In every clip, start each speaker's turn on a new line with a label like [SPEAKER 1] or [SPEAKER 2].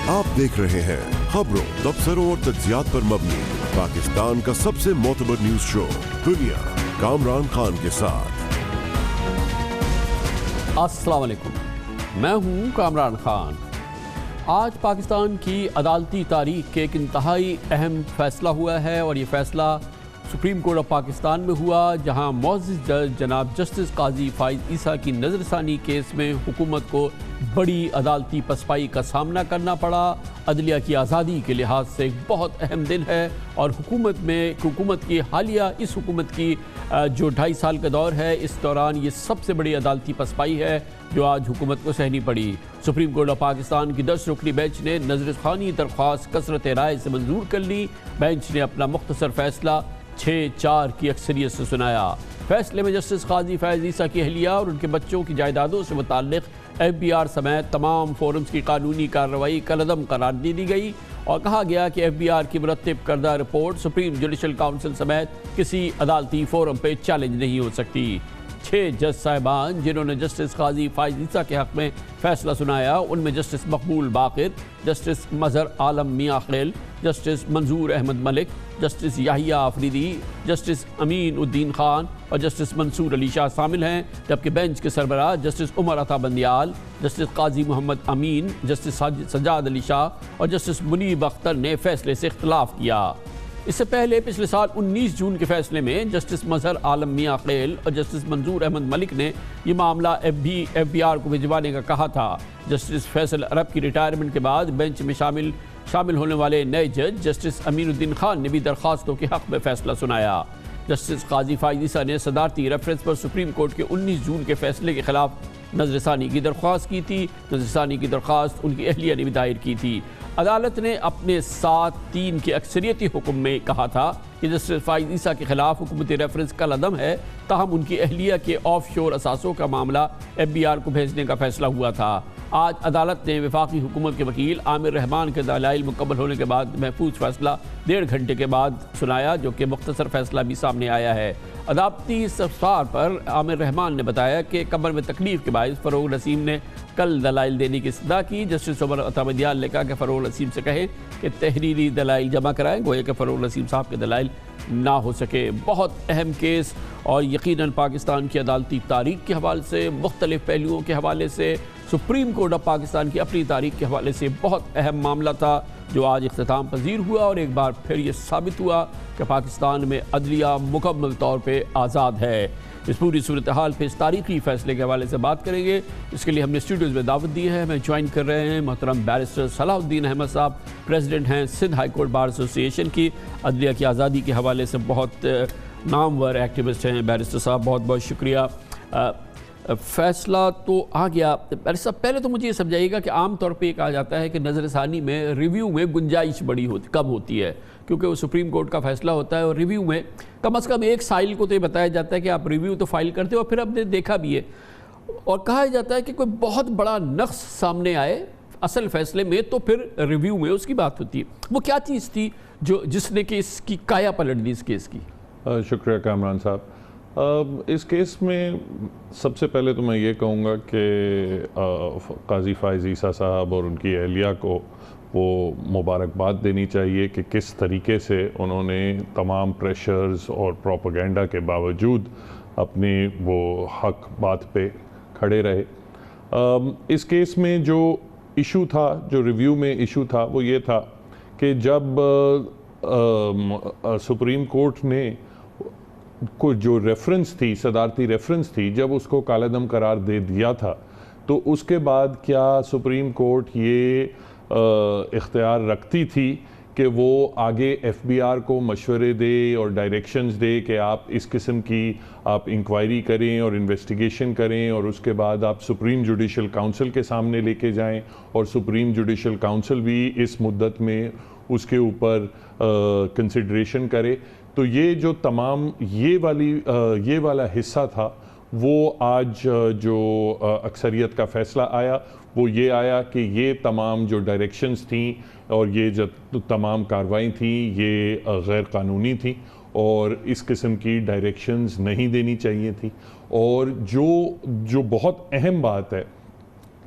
[SPEAKER 1] आप देख रहे हैं खबरों, तबसरों और तज्जियात पर मबनी पाकिस्तान का सबसे मोतबर न्यूज शो दुनिया, कामरान खान के साथ।
[SPEAKER 2] अस्सलाम वालेकुम, मैं हूं कामरान खान। आज पाकिस्तान की अदालती तारीख के एक इंतहाई अहम फैसला हुआ है और ये फैसला सुप्रीम कोर्ट ऑफ पाकिस्तान में हुआ, जहां मुअज़्ज़िज़ जज जनाब जस्टिस काजी फाइज़ ईसा की नज़रसानी केस में हुकूमत को बड़ी अदालती पसपाई का सामना करना पड़ा। अदलिया की आज़ादी के लिहाज से एक बहुत अहम दिन है और हुकूमत की हालिया इस हुकूमत की जो 2.5 साल का दौर है, इस दौरान ये सबसे बड़ी अदालती पसपाई है जो आज हुकूमत को सहनी पड़ी। सुप्रीम कोर्ट ऑफ पाकिस्तान की 10 रुकनी बेंच ने नज़रसानी दरख्वास्त कसरत राय से मंजूर कर ली। बेंच ने अपना मुख्तसर फैसला 6-4 की अक्सरियत से सुनाया। फैसले में जस्टिस काजी फाइज़ ईसा की अहलिया और उनके बच्चों की जायदादों से मुताल्लिक़ FBI समेत तमाम फोरम्स की कानूनी कार्रवाई कलअदम करार दी गई और कहा गया कि FBI की मुरत्तिब करदा रिपोर्ट सुप्रीम जुडिशल काउंसिल समेत किसी अदालती फोरम पर चैलेंज नहीं हो सकती। 6 जज साहिबान जिन्होंने जस्टिस काजी फाइज़ ईसा के हक़ में फ़ैसला सुनाया, उनमें जस्टिस मकबूल बाक़िर, जस्टिस मज़हर आलम मियां खिल, जस्टिस मंजूर अहमद मलिक, जस्टिस याहिया आफरीदी, जस्टिस अमीन उद्दीन खान और जस्टिस मंसूर अली शाह शामिल हैं। जबकि बेंच के सरबराह जस्टिस उमर अता बंदियाल, जस्टिस काजी मोहम्मद अमीन, जस्टिस सज्जाद अली शाह और जस्टिस मुनीब अख्तर ने फैसले से इख्तलाफ किया। इससे पहले पिछले साल 19 जून के फैसले में जस्टिस मज़हर आलम मियां खिल और जस्टिस मंजूर अहमद मलिक ने ये मामला FBI को भिजवाने का कहा था। जस्टिस फैसल अरब की रिटायरमेंट के बाद बेंच में शामिल होने वाले नए जज जस्टिस अमीनुद्दीन खान ने भी दरख्वास्तों के हक़ में फ़ैसला सुनाया। जस्टिस काजी फाइज़ ईसा ने सदारती रेफरेंस पर सुप्रीम कोर्ट के 19 जून के फैसले के ख़िलाफ़ नज़रसानी की दरख्वास्त की थी। नज़रसानी की दरख्वास्त उनकी अहलिया ने भी दायर की थी। अदालत ने अपने 7-3 के अक्सरियती हुक्म में कहा था कि जस्टिस फाइज़ ईसा के ख़िलाफ़ हुकूमती रेफरेंस कलअदम है, ताहम उनकी अहलिया के ऑफ शोर असासों का मामला FBI को भेजने का फ़ैसला हुआ था। आज अदालत ने वफाकी हुकूमत के वकील आमिर रहमान के दलाइल मुकम्मल होने के बाद महफूज फ़ैसला 1.5 घंटे के बाद सुनाया, जो कि मुख्तसर फ़ैसला भी सामने आया है। अदालती इस्तफ़सार पर आमिर रहमान ने बताया कि कमर में तकलीफ़ के बायस फ़रोग़ नसीम ने कल दलाइल देने की इस्तदा की। जस्टिस उमर अता बंदियाल ने कहा कि फ़रोग़ नसीम से कहें कि तहरीरी दलाइल जमा कराएँ, गोया कि फ़रोग़ नसीम साहब के दलाइल ना हो सके। बहुत अहम केस और यकीनन पाकिस्तान की अदालती तारीख़ के हवाले से, मुख्तलिफ़ पहलुओं के हवाले से, सुप्रीम कोर्ट ऑफ पाकिस्तान की अपनी तारीख़ के हवाले से बहुत अहम मामला था जो आज इख्तिताम पजीर हुआ और एक बार फिर ये साबित हुआ कि पाकिस्तान में अदलिया मुकम्मल तौर पे आज़ाद है। इस पूरी सूरत हाल पे इस तारीख़ी फ़ैसले के हवाले से बात करेंगे। इसके लिए हमने स्टूडियोज़ में दावत दी है। हमें ज्वाइन कर रहे हैं मोहतरम बैरिस्टर सलाहुद्दीन अहमद साहब, प्रेसिडेंट हैं Sindh high court bar association की, अदलिया की आज़ादी के हवाले से बहुत नामवर एक्टिविस्ट हैं। बैरिस्टर साहब बहुत बहुत शुक्रिया। फ़ैसला तो आ गया। बैरिस्टर साहब, पहले तो मुझे ये समझाइएगा कि आम तौर पे कहा जाता है कि नज़रसानी में रिव्यू में गुंजाइश कम होती है, क्योंकि वो सुप्रीम कोर्ट का फ़ैसला होता है और रिव्यू में कम से कम एक साइल को तो ये बताया जाता है कि आप रिव्यू तो फाइल करते हो और फिर आपने देखा भी है, और कहा जाता है कि कोई बहुत बड़ा नक़्स सामने आए असल फ़ैसले में तो फिर रिव्यू में उसकी बात होती है। वो क्या चीज़ थी जिसने कि इसकी काया पलट दी इस केस की?
[SPEAKER 3] शुक्रिया कामरान साहब। इस केस में सबसे पहले तो मैं ये कहूँगा कि काजी फाइज़ ईसा साहब और उनकी अहलिया को वो मुबारकबाद देनी चाहिए कि किस तरीके से उन्होंने तमाम प्रेशर्स और प्रोपेगेंडा के बावजूद अपनी वो हक बात पे खड़े रहे। इस केस में जो इशू था, जो रिव्यू में इशू था, वो ये था कि जब सुप्रीम कोर्ट ने को जो रेफरेंस थी, सदारती रेफरेंस थी, जब उसको कालेदम करार दे दिया था, तो उसके बाद क्या सुप्रीम कोर्ट ये इख्तियार रखती थी कि वो आगे FBI को मशवरे दे और डायरेक्शंस दे कि आप इस किस्म की आप इंक्वायरी करें और इन्वेस्टिगेशन करें और उसके बाद आप सुप्रीम जुडिशल काउंसिल के सामने लेके जाएं और सुप्रीम जुडिशल काउंसिल भी इस मुद्दत में उसके ऊपर कंसिडरेशन करे। तो ये जो तमाम ये वाला हिस्सा था, वो आज जो अक्सरियत का फ़ैसला आया वो ये आया कि ये तमाम जो डायरेक्शंस थी और ये जो तमाम कार्रवाई थी ये गैर कानूनी थी और इस किस्म की डायरेक्शंस नहीं देनी चाहिए थी। और जो बहुत अहम बात है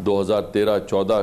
[SPEAKER 4] 2013-14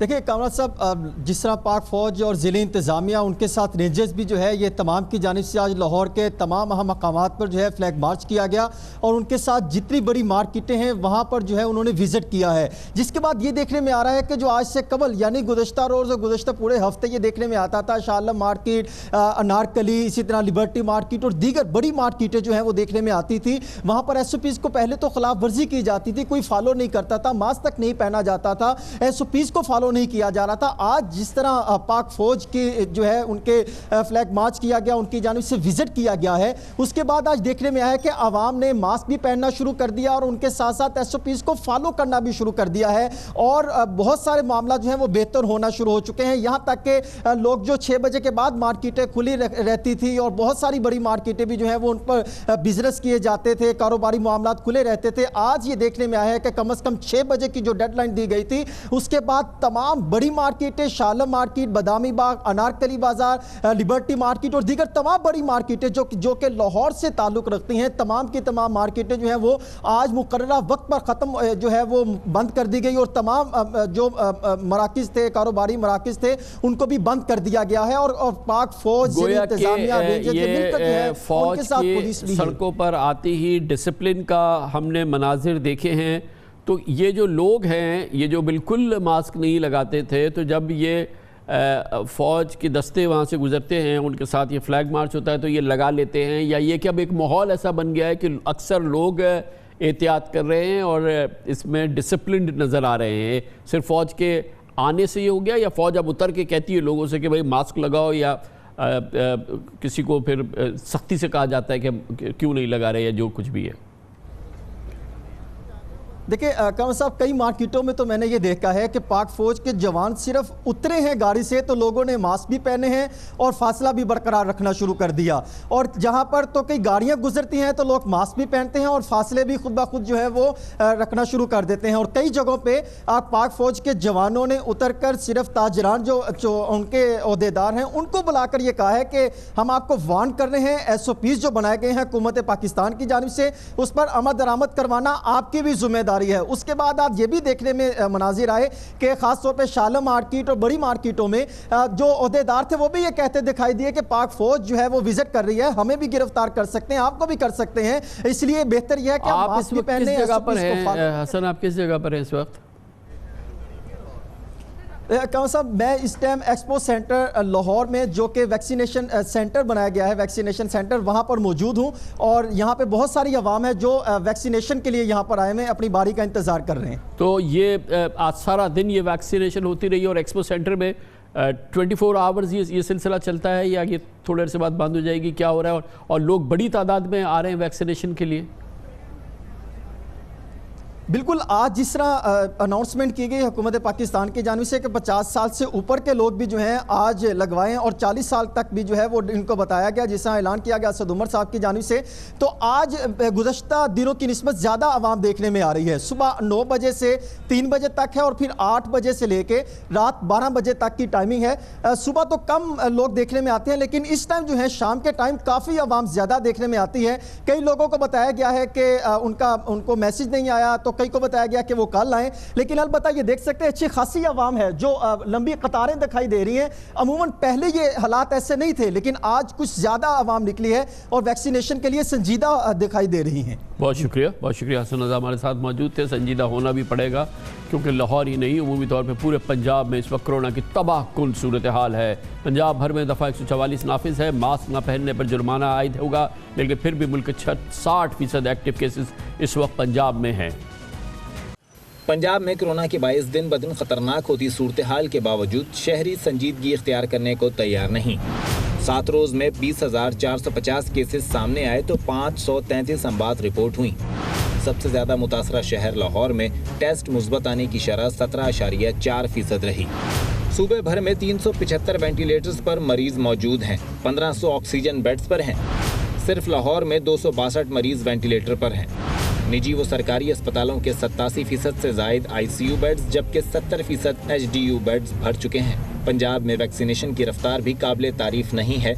[SPEAKER 5] देखिए कामराज साहब, जिस तरह पाक फ़ौज और ज़िले इंतज़ामिया उनके साथ रेंजर्स भी जो है ये तमाम की जानिब से आज लाहौर के तमाम अहम मकामात पर जो है फ्लैग मार्च किया गया और उनके साथ जितनी बड़ी मार्केटें हैं वहाँ पर जो है उन्होंने विज़िट किया है। जिसके बाद ये देखने में आ रहा है कि जो आज से कबल यानी गुज़श्ता रोज़ और गुज़श्ता पूरे हफ्ते ये देखने में आता था शाह आलम मार्केट, अनारकली, इसी तरह लिबर्टी मार्केट और दीगर बड़ी मार्केटें जो हैं वो देखने में आती थी। वहाँ पर SOPs को पहले तो खिलाफ वर्जी की जाती थी, कोई फॉलो नहीं करता था, मास्क तक नहीं पहना जाता था, SOPs को फॉलो नहीं किया जा रहा था। आज जिस तरह पाक फौज की जो है उनके फ्लैग मार्च किया गया, उनकी जानिब से विजिट किया गया है, उसके बाद आज देखने में आया कि आवाम ने मास्क भी पहनना शुरू कर दिया और उनके साथ साथ SOPs को फॉलो करना भी शुरू कर दिया है और बहुत सारे मामला जो है वो बेहतर होना शुरू हो चुके हैं। यहाँ तक कि लोग जो 6 बजे के बाद मार्केटें खुली रहती थी और बहुत सारी बड़ी मार्केटें भी जो है वो उन पर बिजनेस किए जाते थे, कारोबारी मामला खुले रहते थे। आज ये देखने में आया है कि कम से कम 6 बजे की जो डेडलाइन दी गई थी उसके बाद तमाम बड़ी मार्केटें, शाह आलम मार्केट, बदामी बाग, अनारकली बाजार, लिबर्टी मार्केट और दीगर तमाम बड़ी मार्केटें जो कि लाहौर से ताल्लुक़ रखती हैं, तमाम की तमाम मार्केटें जो हैं वो आज मुकर्ररा वक्त पर ख़त्म जो है वो बंद कर दी गई और तमाम जो मराकिज़ थे, कारोबारी मराकिज़ थे, उनको भी बंद कर दिया गया है और पाक फौज इंतज़ामिया मिलकर जो है उनके साथ पुलिस भी
[SPEAKER 2] सड़कों पर आती ही डिसिप्लिन का हमने मनाजिर देखे हैं। तो ये जो लोग हैं, ये जो बिल्कुल मास्क नहीं लगाते थे, तो जब ये फ़ौज के दस्ते वहाँ से गुज़रते हैं, उनके साथ ये फ्लैग मार्च होता है तो ये लगा लेते हैं, या ये कि अब एक माहौल ऐसा बन गया है कि अक्सर लोग एहतियात कर रहे हैं और इसमें डिसिप्लिन नज़र आ रहे हैं? सिर्फ फ़ौज के आने से ये हो गया या फ़ौज अब उतर के कहती है लोगों से कि भाई मास्क लगाओ, या किसी को फिर सख्ती से कहा जाता है कि क्यों नहीं लगा रहे, या जो कुछ भी है?
[SPEAKER 5] देखिए कामराज साहब, कई मार्केटों में तो मैंने ये देखा है कि पाक फौज के जवान सिर्फ उतरे हैं गाड़ी से तो लोगों ने मास्क भी पहने हैं और फासला भी बरकरार रखना शुरू कर दिया, और जहां पर तो कई गाड़ियां गुजरती हैं तो लोग मास्क भी पहनते हैं और फासले भी खुद ब खुद जो है वो रखना शुरू कर देते हैं। और कई जगहों पे आप पाक फौज के जवानों ने उतर कर सिर्फ ताजरान जो उनके अहदेदार हैं उनको बुलाकर ये कहा है कि हम आपको वार्न कर रहे हैं, SOPs जो बनाए गए हैं हुकूमत पाकिस्तान की जानिब से उस पर अमल दरामद करवाना आपकी भी जिम्मेदारी है। उसके बाद आज ये भी देखने में मनाजिर आए कि खास तौर पे शाह आलम मार्केट और बड़ी मार्केटों में जो ओहदेदार थे वो भी ये कहते दिखाई दिए कि पाक फौज जो है वो विजिट कर रही है, हमें भी गिरफ्तार कर सकते हैं, आपको भी कर सकते हैं, इसलिए बेहतर यह है कि
[SPEAKER 2] आप इस वक्त किस जगह पर हैं? हसन, आप किस जगह पर हैं इस वक्त?
[SPEAKER 5] कौन साहब, मैं इस टाइम एक्सपो सेंटर लाहौर में जो कि वैक्सीनेशन सेंटर बनाया गया है, वैक्सीनेशन सेंटर, वहाँ पर मौजूद हूँ और यहाँ पे बहुत सारी अवाम है जो वैक्सीनेशन के लिए यहाँ पर आए हुए हैं, अपनी बारी का इंतज़ार कर रहे हैं।
[SPEAKER 2] तो ये आज सारा दिन ये वैक्सीनेशन होती रही और एक्सपो सेंटर में 24 आवर्स ये सिलसिला चलता है या ये थोड़ी देर से बाद बंद हो जाएगी? क्या हो रहा है? और लोग बड़ी तादाद में आ रहे हैं वैक्सीनेशन के लिए?
[SPEAKER 5] बिल्कुल, आज जिस तरह अनाउंसमेंट की गई हुकूमत पाकिस्तान की जानिब से कि 50 साल से ऊपर के लोग भी जो हैं आज लगवाएं और 40 साल तक भी जो है वो इनको बताया गया, जिस तरह ऐलान किया गया असद उमर साहब की जानिब से, तो आज गुज़श्ता दिनों की निस्बत ज़्यादा आवाम देखने में आ रही है। सुबह 9 बजे से 3 बजे तक है और फिर 8 बजे से लेके रात 12 बजे तक की टाइमिंग है। सुबह तो कम लोग देखने में आते हैं, लेकिन इस टाइम जो है शाम के टाइम काफ़ी आवाम ज़्यादा देखने में आती है। कई लोगों को बताया गया है कि उनको मैसेज नहीं आया, तो कई को बताया गया कि वो कल आए, लेकिन अलबत्ता ये देख सकते हैं अच्छी खासी आवाम है जो लंबी कतारें दिखाई दे रही हैं। अमूमन पहले ये हालात ऐसे नहीं थे, लेकिन आज कुछ ज़्यादा आवाम निकली है और वैक्सीनेशन के लिए संजीदा दिखाई दे रही हैं।
[SPEAKER 2] बहुत शुक्रिया हसन रज़ा हमारे साथ मौजूद थे। संजीदा होना भी पड़ेगा क्योंकि लाहौर ही नहीं, उमूमी तौर पर पूरे पंजाब में इस वक्त कोरोना की तबाह कुल सूरत हाल है। पंजाब भर में दफ़ा 144 नाफिज है, मास्क न पहनने पर जुर्माना आयद होगा, लेकिन फिर भी मुल्क 60% एक्टिव केसेस इस वक्त पंजाब में हैं।
[SPEAKER 6] पंजाब में कोरोना के 22 दिन ब दिन खतरनाक होती सूरत हाल के बावजूद शहरी संजीदगी इख्तियार करने को तैयार नहीं। 7 रोज़ में 20,450 केसेस सामने आए तो 533 अमवात रिपोर्ट हुई। सबसे ज़्यादा मुतासरा शहर लाहौर में टेस्ट मुस्बत आने की शरह 17.4% रही। सूबे भर में 375 वेंटिलेटर्स पर मरीज मौजूद हैं, 1500 ऑक्सीजन बेड्स पर हैं। सिर्फ लाहौर में 262 मरीज वेंटिलेटर पर हैं। निजी व सरकारी अस्पतालों के 87% से ज़ायद ICU बेड्स जबकि 70% HDU बेड्स भर चुके हैं। पंजाब में वैक्सीनेशन की रफ्तार भी काबिल तारीफ नहीं है।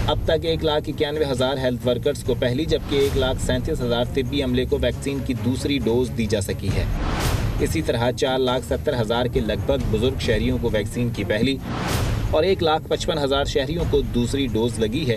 [SPEAKER 6] अब तक 1,91,000 हेल्थ वर्कर्स को पहली जबकि 1,37,000 तिब्बी अमले को वैक्सीन की दूसरी डोज दी जा सकी है। इसी तरह 4,70,000 के लगभग बुजुर्ग शहरियों को वैक्सीन की पहली और 1,55,000 शहरियों को दूसरी डोज लगी है,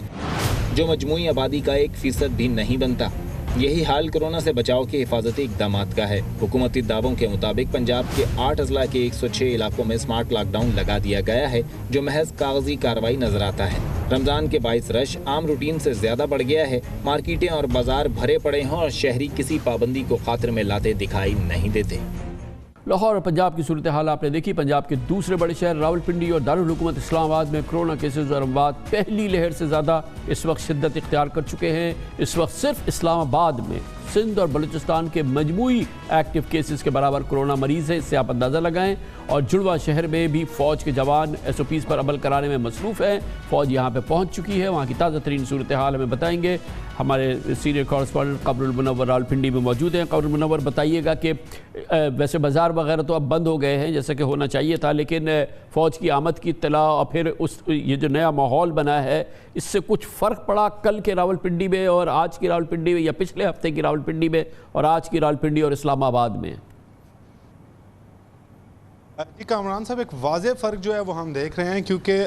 [SPEAKER 6] जो मजमूई आबादी का 1% भी नहीं बनता। यही हाल कोरोना से बचाव के हिफाजती इक़दामात का है। हुकूमती दावों के मुताबिक पंजाब के 8 अजला के 106 इलाकों में स्मार्ट लॉकडाउन लगा दिया गया है, जो महज कागजी कार्रवाई नजर आता है। रमजान के बाइस रश आम रूटीन से ज्यादा बढ़ गया है। मार्केटें और बाजार भरे पड़े हैं और शहरी किसी पाबंदी को खातिर में लाते दिखाई नहीं देते।
[SPEAKER 2] लाहौर और पंजाब की सूरत हाल आपने देखी। पंजाब के दूसरे बड़े शहर रावलपिंडी और दारुल हुकूमत इस्लामाबाद में कोरोना केसेस और अमवात पहली लहर से ज़्यादा इस वक्त शिद्दत इख्तियार कर चुके हैं। इस वक्त सिर्फ इस्लामाबाद में सिंध और बलूचिस्तान के मजमूई एक्टिव केसेस के बराबर कोरोना मरीज़ है, इससे आप अंदाज़ा लगाएं। और जुड़वा शहर में भी फ़ौज के जवान SOPs पर अमल कराने में मसरूफ़ हैं। फ़ौज यहाँ पे पहुँच चुकी है। वहाँ की ताज़ा तरीन सूरत हाल हमें बताएंगे हमारे सीनियर कॉरेस्पॉन्डेंट कमरुल मुनव्वर रावलपिंडी में मौजूद हैं। कमरुल मुनव्वर, बताइएगा कि वैसे बाज़ार वगैरह तो अब बंद हो गए हैं जैसे कि होना चाहिए था, लेकिन फ़ौज की आमद की इत्तला और फिर ये जो नया माहौल बना है, इससे कुछ फ़र्क पड़ा कल के रावलपिंडी में और आज की रावलपिंडी में, या पिछले हफ्ते की रावलपिंडी में और आज की रावलपिंडी और इस्लामाबाद में?
[SPEAKER 7] जी कामरान साहब, एक वाज़ेह फ़र्क जो है वो हम देख रहे हैं, क्योंकि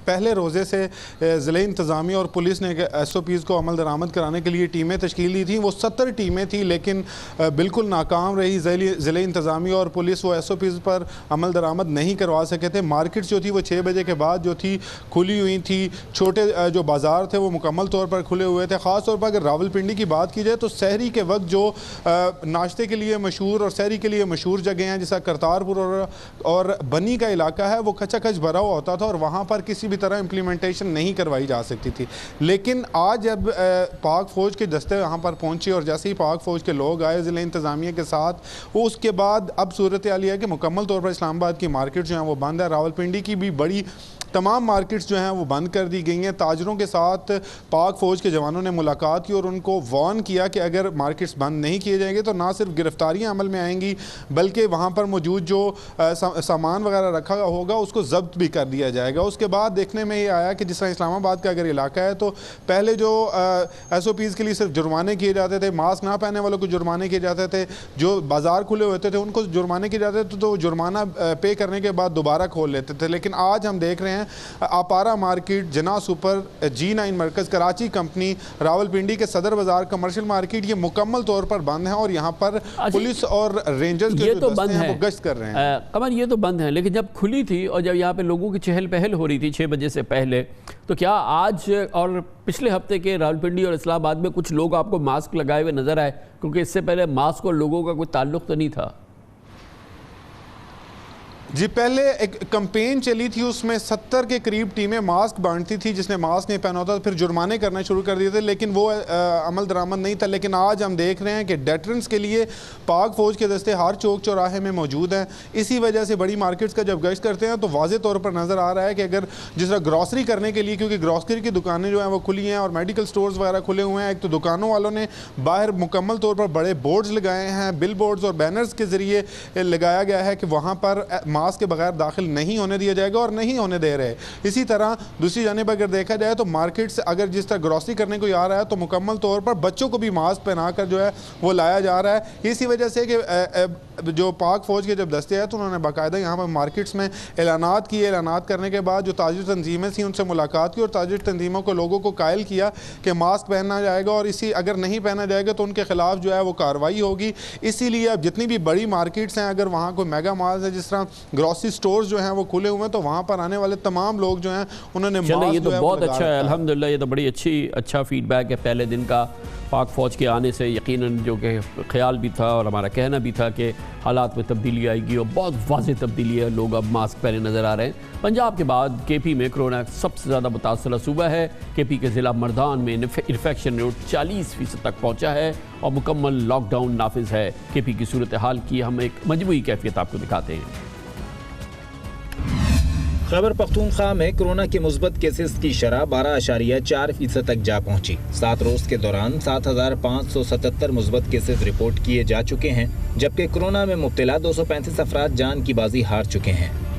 [SPEAKER 7] पहले रोज़े से ज़िले इंतज़ामिया और पुलिस ने SOPs को अमल दरामद कराने के लिए टीमें तश्कील दी थी। वो 70 टीमें थी, लेकिन बिल्कुल नाकाम रही। ज़िले इंतज़ामिया और पुलिस वो SOPs पर अमल दरामद नहीं करवा सके थे। मार्केट्स जो थी वो 6 बजे के बाद जो थी खुली हुई थी। छोटे जो बाज़ार थे वो मुकम्मल तौर पर खुले हुए थे। ख़ास तौर पर अगर रावलपिंडी की बात की जाए तो सहरी के वक्त जो नाश्ते के लिए मशहूर और सहरी के लिए मशहूर जगह हैं, जैसा करतारपुर और बनी का इलाका है, वो खचाखच भरा हुआ होता था और वहाँ पर किसी तरह इम्प्लीमेंटेशन नहीं करवाई जा सकती थी। लेकिन आज जब पाक फ़ौज के दस्ते यहाँ पर पहुँचे और जैसे ही पाक फ़ौज के लोग आए ज़िले इंतज़ामिया के साथ, वो उसके बाद अब सूरत हाल है कि मुकम्मल तौर पर इस्लामाबाद की मार्केट जो है वो बंद है। रावलपिंडी की भी बड़ी तमाम मार्केट्स जो हैं वो बंद कर दी गई हैं। ताजरों के साथ पाक फ़ौज के जवानों ने मुलाकात की और उनको वार्न किया कि अगर मार्केट्स बंद नहीं किए जाएंगे तो ना सिर्फ गिरफ्तारियां अमल में आएंगी, बल्कि वहाँ पर मौजूद जो सामान वगैरह रखा होगा उसको ज़ब्त भी कर दिया जाएगा। उसके बाद देखने में ये आया कि जिस तरह इस्लामाबाद का अगर इलाका है तो पहले जो SOPs के लिए सिर्फ जुर्माने किए जाते थे, मास्क ना पहनने वालों को जुर्माने किए जाते थे, जो बाज़ार खुले होते थे उनको जुर्माने किए जाते थे, तो जुर्माना पे करने के बाद दोबारा खोल लेते थे। लेकिन आज हम देख रहे हैं अपारा मार्केट, जना सुपर, G9 मरकज़, कराची कंपनी, रावलपिंडी के सदर बाजार, कमर्शियल मार्केट, ये मुकम्मल तौर पर बंद है और यहाँ पर पुलिस और रेंजर्स के जो दस्ते हैं वो गश्त कर रहे हैं।
[SPEAKER 2] कमर, ये तो बंद है, लेकिन जब खुली थी और जब यहाँ पे लोगों की चहल पहल हो रही थी 6 बजे से पहले, तो क्या आज और पिछले हफ्ते के रावलपिंडी और इस्लामाबाद में कुछ लोग आपको मास्क लगाए हुए नजर आए? क्योंकि इससे पहले मास्क और लोगों का कोई ताल्लुक तो नहीं था।
[SPEAKER 7] जी, पहले एक कैंपेन चली थी, उसमें 70 के करीब टीमें मास्क बांटती थी। जिसने मास्क नहीं पहना होता फिर जुर्माने करना शुरू कर दिए थे, लेकिन वो अमल दरामद नहीं था। लेकिन आज हम देख रहे हैं कि डेटरेंस के लिए पाक फ़ौज के दस्ते हर चौक चौराहे में मौजूद हैं। इसी वजह से बड़ी मार्केट्स का जब गश्त करते हैं तो वाज़े तौर पर नज़र आ रहा है कि अगर जिस तरह ग्रॉसरी करने के लिए, क्योंकि ग्रॉसरी की दुकानें जो हैं वो खुली हैं और मेडिकल स्टोर्स वगैरह खुले हुए हैं, एक तो दुकानों वालों ने बाहर मुकम्मल तौर पर बड़े बोर्ड्स लगाए हैं, बिल बोर्ड्स और बैनर्स के ज़रिए लगाया गया है कि वहाँ पर मास्क के बगैर दाखिल नहीं होने दिया जाएगा और नहीं होने दे रहे। इसी तरह दूसरी जानिब अगर देखा जाए तो मार्केट से अगर जिस तरह ग्रॉसरी करने को आ रहा है तो मुकम्मल तौर पर बच्चों को भी मास्क पहनाकर जो है वो लाया जा रहा है। इसी वजह से कि जो पाक फ़ौज के जब दस्ते हैं तो उन्होंने बाकायदा यहाँ पर मार्केट्स में ऐलानात किए। ऐलानात करने के बाद जो ताजिर तंजीमें थी उनसे मुलाकात की और ताजिर तंजीमों को लोगों को कायल किया कि मास्क पहनना जाएगा और इसी अगर नहीं पहना जाएगा तो उनके खिलाफ जो है वो कार्रवाई होगी। इसीलिए अब जितनी भी बड़ी मार्केट्स हैं, अगर वहाँ कोई मेगा मॉल्स है, जिस तरह ग्रॉसरी स्टोर्स जो हैं वो खुले हुए हैं, तो वहाँ पर आने वाले तमाम लोग जो हैं उन्होंने मास्क,
[SPEAKER 2] ये तो बहुत अच्छा है, अल्हम्दुलिल्लाह। ये तो बड़ी अच्छा फीडबैक है पहले दिन का पाक फ़ौज के आने से। यकीनन जो कि ख्याल भी था और हमारा कहना भी था कि हालात में तब्दीली आएगी और बहुत वाज़ेह तब्दीली है। लोग अब मास्क पहने नज़र आ रहे हैं। पंजाब के बाद KP में कोरोना सबसे ज़्यादा मुतासर सूबा है। KP के ज़िला मर्दान में इन्फेक्शन रेट 40% तक पहुँचा है और मुकम्मल लॉकडाउन नाफिज है। KP की सूरत हाल की हम एक मजमूई कैफियत आपको दिखाते हैं।
[SPEAKER 6] खैबर पख्तूनख्वा में कोरोना के मुस्बत केसेस की शरह 12.4% तक जा पहुंची। 7 रोज़ के दौरान 7,577 मुस्बत केसेस रिपोर्ट किए जा चुके हैं, जबकि कोरोना में मुब्तला 235 अफराद जान की बाजी हार चुके हैं।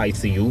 [SPEAKER 6] ICU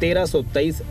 [SPEAKER 6] 1323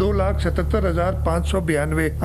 [SPEAKER 8] 2,77,592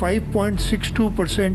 [SPEAKER 8] 5.62%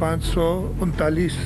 [SPEAKER 8] 539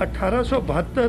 [SPEAKER 8] 1872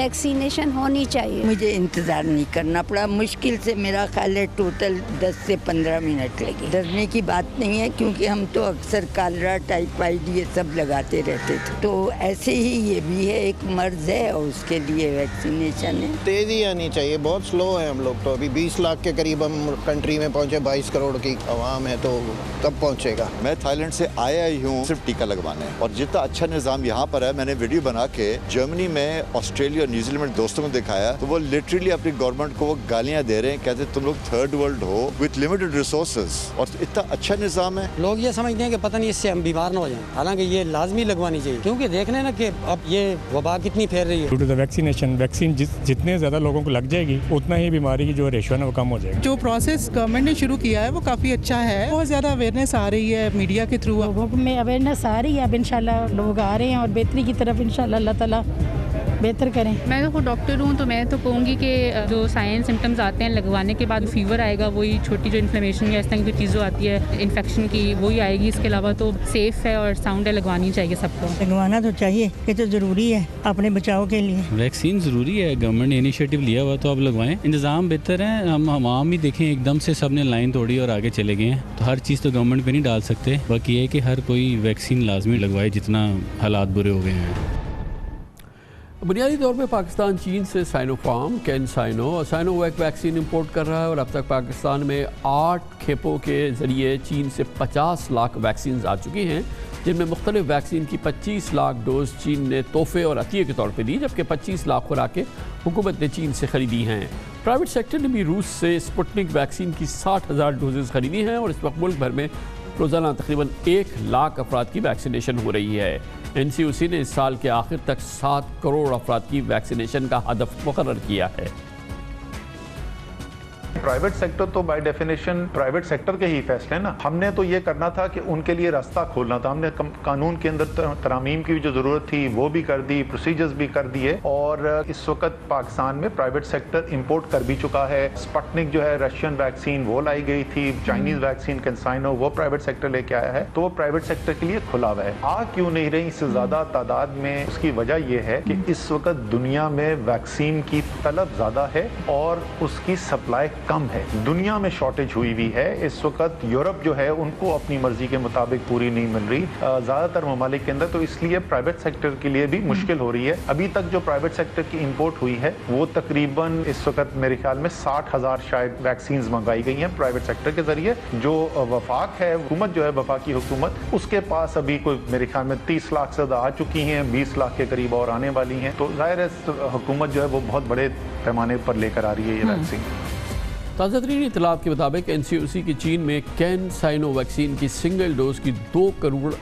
[SPEAKER 9] वैक्सीनेशन होनी चाहिए।
[SPEAKER 10] मुझे इंतज़ार नहीं करना पड़ा, मुश्किल से मेरा ख्याल है टोटल 10 से 15 मिनट लगे। डरने की बात नहीं है क्योंकि हम तो अक्सर कालरा, टाइफाइड ये सब लगाते रहते थे, तो ऐसे ही ये भी है, एक मर्ज है और उसके लिए वैक्सीनेशन है।
[SPEAKER 11] तेज़ी आनी चाहिए, बहुत स्लो है हम लोग तो। अभी 20 लाख के करीब हम कंट्री में पहुँचे, 22 करोड़ की आवाम है, तो कब पहुँचेगा।
[SPEAKER 12] मैं थाईलैंड से आया ही हूँ सिर्फ टीका लगवाने, और जितना अच्छा निज़ाम यहाँ पर है, मैंने वीडियो बना के जर्मनी में, ऑस्ट्रेलिया और न्यूजीलैंड में दोस्तों को दिखाया, तो वो लिटरली अपनी गवर्नमेंट को वो गालियाँ दे रहे हैं, कहते तुम लोग थर्ड वर्ल्ड हो विथ लिमिटेड रिसोर्सेज, और इतना अच्छा निज़ाम है।
[SPEAKER 13] लोग ये समझते हैं कि पता नहीं इससे हम बीमार ना हो जाएं, हालांकि ये लाजमी लगवानी चाहिए, क्योंकि देख रहे हैं ना कि अब ये वबा कितनी फैल रही है।
[SPEAKER 14] Due to the vaccination, vaccine जितने ज़्यादा लोगों को लग जाएगी उतना ही बीमारी की जो रेशो है वो कम हो जाएगी।
[SPEAKER 15] जो प्रोसेस गवर्नमेंट ने शुरू किया है वो काफ़ी अच्छा है, बहुत ज़्यादा अवेयरनेस आ रही है मीडिया के थ्रू,
[SPEAKER 16] लोगों में अवेयरनेस आ रही है। अब इंशाल्लाह लोग आ रहे हैं और बेहतरी की तरफ इंशाल्लाह अल्लाह ताला बेहतर करें।
[SPEAKER 17] मैं तो खुद डॉक्टर हूँ, तो मैं तो कहूँगी कि जो साइन सिम्टम्स आते हैं लगवाने के बाद फीवर आएगा, वही छोटी जो इन्फ्लेमेशन या इस तरह की चीज़ें आती है इन्फेक्शन की, वही आएगी। इसके अलावा तो सेफ़ है और साउंड है, लगवानी चाहिए सबको।
[SPEAKER 16] लगवाना तो चाहिए, ये तो ज़रूरी है अपने बचाव के लिए।
[SPEAKER 18] वैक्सीन ज़रूरी है, गवर्नमेंट ने इनिशिएटिव लिया हुआ तो अब लगवाएं। इंतज़ाम बेहतर है, हम आम ही देखें एकदम से सब ने लाइन तोड़ी और आगे चले गए हैं, तो हर चीज़ तो गवर्नमेंट पे नहीं डाल सकते। बाकी ये है कि हर कोई वैक्सीन लाजमी लगवाए जितना हालात बुरे हो गए हैं।
[SPEAKER 2] बुनियादी तौर पे पाकिस्तान चीन से साइनोफार्म, कैनसाइनो और साइनोवैक वैक्सीन इंपोर्ट कर रहा है, और अब तक पाकिस्तान में 8 खेपों के ज़रिए चीन से 50 लाख वैक्सीन आ चुकी हैं, जिनमें मुख्तलिफ वैक्सीन की 25 लाख डोज चीन ने तोहफे और अतिये के तौर पर दी, जबकि 25 लाख खुराकें हुकूमत ने चीन से ख़रीदी हैं। प्राइवेट सेक्टर ने भी रूस से स्पुतनिक वैक्सीन की 60,000 डोजेज़ ख़रीदी हैं, और इस वक्त मुल्क भर में रोज़ाना तकरीबन 1 लाख अफराद की वैक्सीनेशन हो रही है। NCOC ने इस साल के आखिर तक 7 करोड़ अफराद की वैक्सीनेशन का हदफ मुकर्रर किया है।
[SPEAKER 19] प्राइवेट सेक्टर तो बाय डेफिनेशन प्राइवेट सेक्टर के ही फैसले ना, हमने तो ये करना था कि उनके लिए रास्ता खोलना था। हमने कानून के अंदर तरामीम की जो ज़रूरत थी वो भी कर दी, प्रोसीजर्स भी कर दिए, और इस वक्त पाकिस्तान में प्राइवेट सेक्टर इंपोर्ट कर भी चुका है। स्पुतनिक जो है रशियन वैक्सीन वो लाई गई थी, चाइनीज़ वैक्सीन कैनसाइनो वो प्राइवेट सेक्टर लेके आया है, तो वो प्राइवेट सेक्टर के लिए खुला हुआ है। आ क्यों नहीं रही इससे ज़्यादा तादाद में? उसकी वजह यह है कि इस वक्त दुनिया में वैक्सीन की तलब ज़्यादा है और उसकी सप्लाई कम है। दुनिया में शॉर्टेज हुई हुई है इस वक्त। यूरोप जो है उनको अपनी मर्जी के मुताबिक पूरी नहीं मिल रही ज़्यादातर ममालिक के अंदर, तो इसलिए प्राइवेट सेक्टर के लिए भी मुश्किल हो रही है। अभी तक जो प्राइवेट सेक्टर की इंपोर्ट हुई है वो तकरीबन इस वक्त मेरे ख्याल में 60,000 शायद वैक्सीन मंगाई गई हैं प्राइवेट सेक्टर के जरिए। जो वफाक है हुकूमत जो है, वफाकी हुकूमत, उसके पास अभी कोई मेरे ख्याल में 30 लाख से ज़्यादा आ चुकी हैं, 20 लाख के करीब और आने वाली हैं। तो ज़ाहिर है हुकूमत जो है वो बहुत बड़े पैमाने पर लेकर आ रही है ये वैक्सीन।
[SPEAKER 2] ताज़ा तरीन इतलात के मुताबिक NCOC की चीन में कैनसाइनो वैक्सीन की सिंगल डोज की 2 करोड़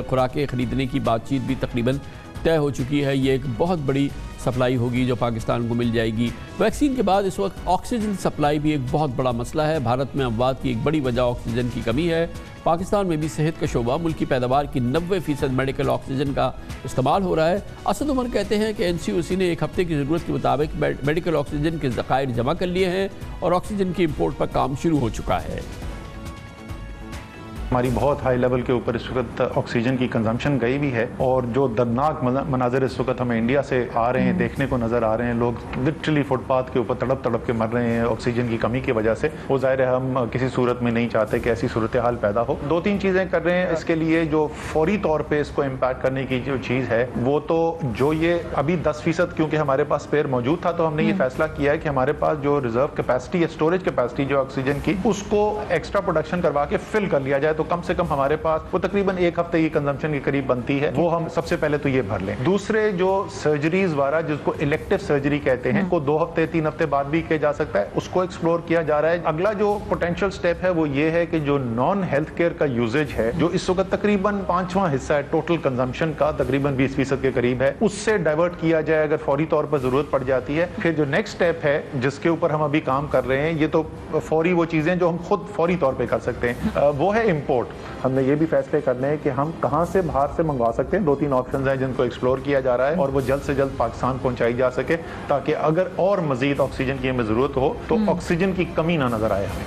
[SPEAKER 2] खुराकें खरीदने की बातचीत भी तकरीबन तय हो चुकी है। ये एक बहुत बड़ी सप्लाई होगी जो पाकिस्तान को मिल जाएगी। वैक्सीन के बाद इस वक्त ऑक्सीजन सप्लाई भी एक बहुत बड़ा मसला है। भारत में अमवात की एक बड़ी वजह ऑक्सीजन की कमी है। पाकिस्तान में भी सेहत का शोबा मुल्क की पैदावार की 90% मेडिकल ऑक्सीजन का इस्तेमाल हो रहा है। असद उमर कहते हैं कि NCOC ने 1 हफ्ते की ज़रूरत के मुताबिक मेडिकल ऑक्सीजन के ज़खायर जमा कर लिए हैं और ऑक्सीजन की इम्पोर्ट पर काम शुरू हो चुका है।
[SPEAKER 19] हमारी बहुत हाई लेवल के ऊपर इस वक्त ऑक्सीजन की कंजम्पशन गई भी है, और जो दर्दनाक मनाजिर इस वक्त हमें इंडिया से आ रहे हैं, देखने को नज़र आ रहे हैं। लोग लिटरली फुटपाथ के ऊपर तड़प तड़प के मर रहे हैं ऑक्सीजन की कमी की वजह से। वो ज़ाहिर है हम किसी सूरत में नहीं चाहते कि ऐसी सूरत हाल पैदा हो। 2-3 चीज़ें कर रहे हैं इसके लिए। जो फौरी तौर पर इसको इम्पैक्ट करने की जो चीज़ है वो तो जो ये अभी 10% क्योंकि हमारे पास स्पेयर मौजूद था, तो हमने ये फैसला किया है कि हमारे पास जो रिजर्व कैपेसिटी है, स्टोरेज कैपेसिटी जो ऑक्सीजन की, उसको एक्स्ट्रा प्रोडक्शन करवा के फिल कर लिया जाए, तो कम से कम हमारे पास वो तकरीबन 1 हफ्ते की कंजम्पशन के करीब बनती है। वो हम सबसे पहले तो ये भर लें। दूसरे जो सर्जरीज वाला जिसको इलेक्टिव सर्जरी कहते हैं, को 2 हफ्ते 3 हफ्ते बाद भी किया जा सकता है, उसको एक्सप्लोर किया जा रहा है। अगला जो पोटेंशियल स्टेप है वो ये है कि जो नॉन हेल्थ केयर का यूजेज है, जो इस वक्त तकरीबन 5वां हिस्सा है टोटल कंजम्पशन का, तकरीबन 20% के करीब है, उससे डाइवर्ट किया जाए अगर फौरी तौर पर जरूरत पड़ जाती है। फिर जो नेक्स्ट स्टेप है जिसके ऊपर हम अभी काम कर रहे हैं, ये तो फौरी वो चीजें जो हम खुद फौरी तौर पर कर सकते हैं, वो है इम्पोर्ट। हमने ये भी फैसले करने हैं कि हम कहां से बाहर से मंगवा सकते हैं। 2-3 ऑप्शंस हैं जिनको एक्सप्लोर किया जा रहा है और वो जल्द से जल्द पाकिस्तान पहुंचाई जा सके, ताकि अगर और मजीद ऑक्सीजन की हमें जरूरत हो तो ऑक्सीजन की कमी ना नजर आए हमें।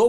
[SPEAKER 3] 2